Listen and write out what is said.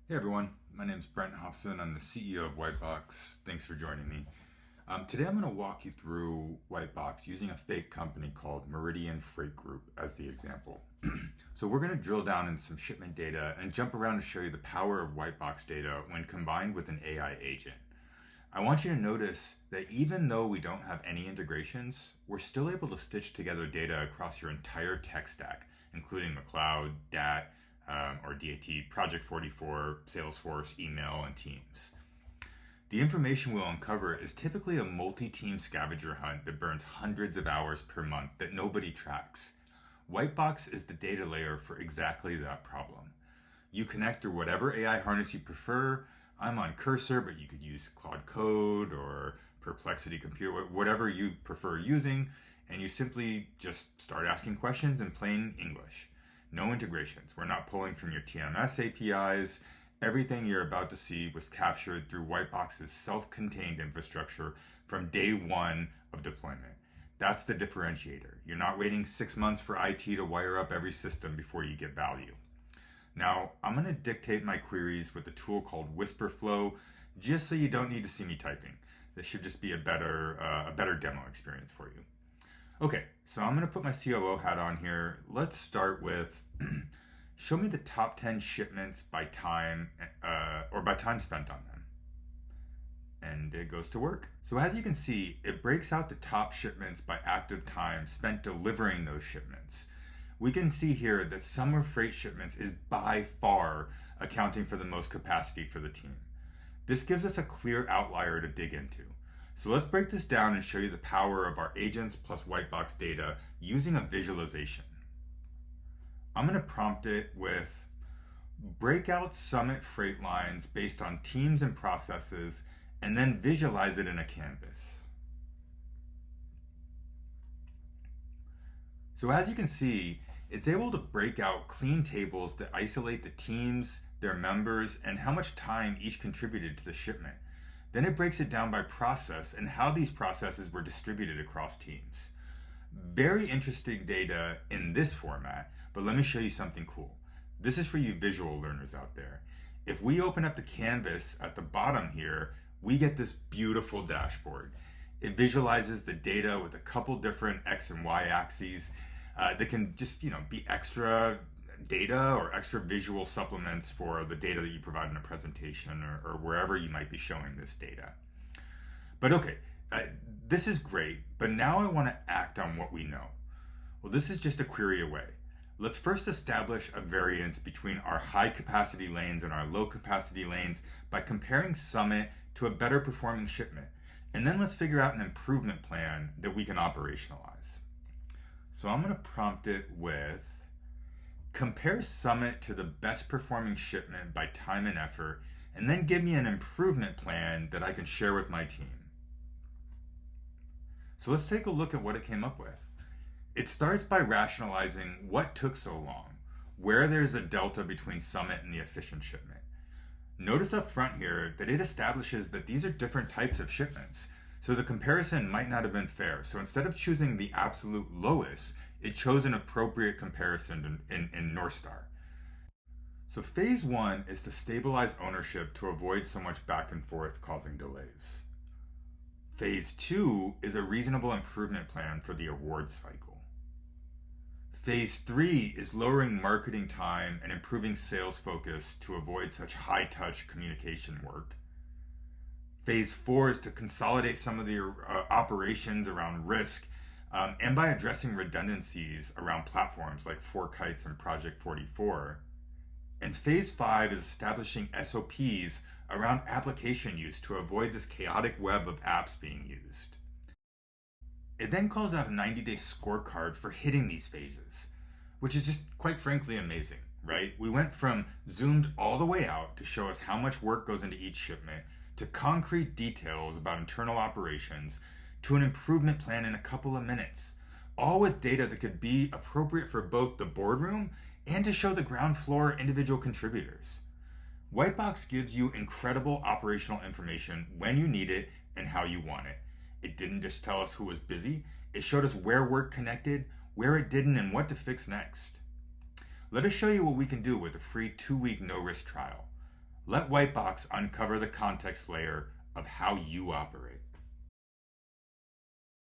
Hey everyone, my name is Brent Hobson. I'm the CEO of Wytebox. Thanks for joining me. Today I'm going to walk you through Wytebox using a fake company called Meridian Freight Group as the example. So we're going to drill down into some shipment data and jump around to show you the power of Wytebox data when combined with an AI agent. I want you to notice that even though we don't have any integrations, we're still able to stitch together data across your entire tech stack, including the cloud, DAT, or DAT, Project 44, Salesforce, email, and Teams. The information we'll uncover is typically a multi-team scavenger hunt that burns hundreds of hours per month that nobody tracks. Wytebox is the data layer for exactly that problem. You connect through whatever AI harness you prefer. I'm on Cursor, but you could use Claude Code or Perplexity Computer, whatever you prefer using, and you simply just start asking questions in plain English. No integrations. We're not pulling from your TMS APIs. Everything you're about to see was captured through Wytebox's self-contained infrastructure from day one of deployment. That's the differentiator. You're not waiting 6 months for IT to wire up every system before you get value. Now, I'm going to dictate my queries with a tool called WhisperFlow, just so you don't need to see me typing. This should just be a better demo experience for you. Okay, so I'm going to put my COO hat on here. Let's start with show me the top 10 shipments by time or by time spent on them. And it goes to work. So as you can see, it breaks out the top shipments by active time spent delivering those shipments. We can see here that summer freight shipments is by far accounting for the most capacity for the team. This gives us a clear outlier to dig into. So let's break this down and show you the power of our agents plus Wytebox data using a visualization. I'm going to prompt it with break out summit freight lines based on teams and processes, and then visualize it in a canvas. So as you can see, it's able to break out clean tables that isolate the teams, their members, and how much time each contributed to the shipment. Then it breaks it down by process and how these processes were distributed across teams. Very interesting data in this format, but let me show you something cool. This is for you visual learners out there. If we open up the canvas at the bottom here, we get this beautiful dashboard. It visualizes the data with a couple different X and Y axes that can just be extra data or extra visual supplements for the data that you provide in a presentation or wherever you might be showing this data. But okay, this is great, but now I want to act on what we know. Well, this is just a query away. Let's first establish a variance between our high capacity lanes and our low capacity lanes by comparing Summit to a better performing shipment. And then let's figure out an improvement plan that we can operationalize. So I'm going to prompt it with compare Summit to the best performing shipment by time and effort, and then give me an improvement plan that I can share with my team. So let's take a look at what it came up with. It starts by rationalizing what took so long, where there's a delta between Summit and the efficient shipment. Notice up front here that it establishes that these are different types of shipments, so the comparison might not have been fair. So instead of choosing the absolute lowest, it chose an appropriate comparison in NorthStar. So phase one is to stabilize ownership to avoid so much back and forth causing delays. Phase two is a reasonable improvement plan for the award cycle. Phase three is lowering marketing time and improving sales focus to avoid such high-touch communication work. Phase four is to consolidate some of the operations around risk and by addressing redundancies around platforms like 4Kites and Project 44. And phase five is establishing SOPs around application use to avoid this chaotic web of apps being used. It then calls out a 90-day scorecard for hitting these phases, which is just quite frankly amazing, right? We went from zoomed all the way out to show us how much work goes into each shipment, to concrete details about internal operations, to an improvement plan in a couple of minutes, all with data that could be appropriate for both the boardroom and to show the ground floor individual contributors. Wytebox gives you incredible operational information when you need it and how you want it. It didn't just tell us who was busy, it showed us where work connected, where it didn't, and what to fix next. Let us show you what we can do with a free 2-week no-risk trial. Let Wytebox uncover the context layer of how you operate.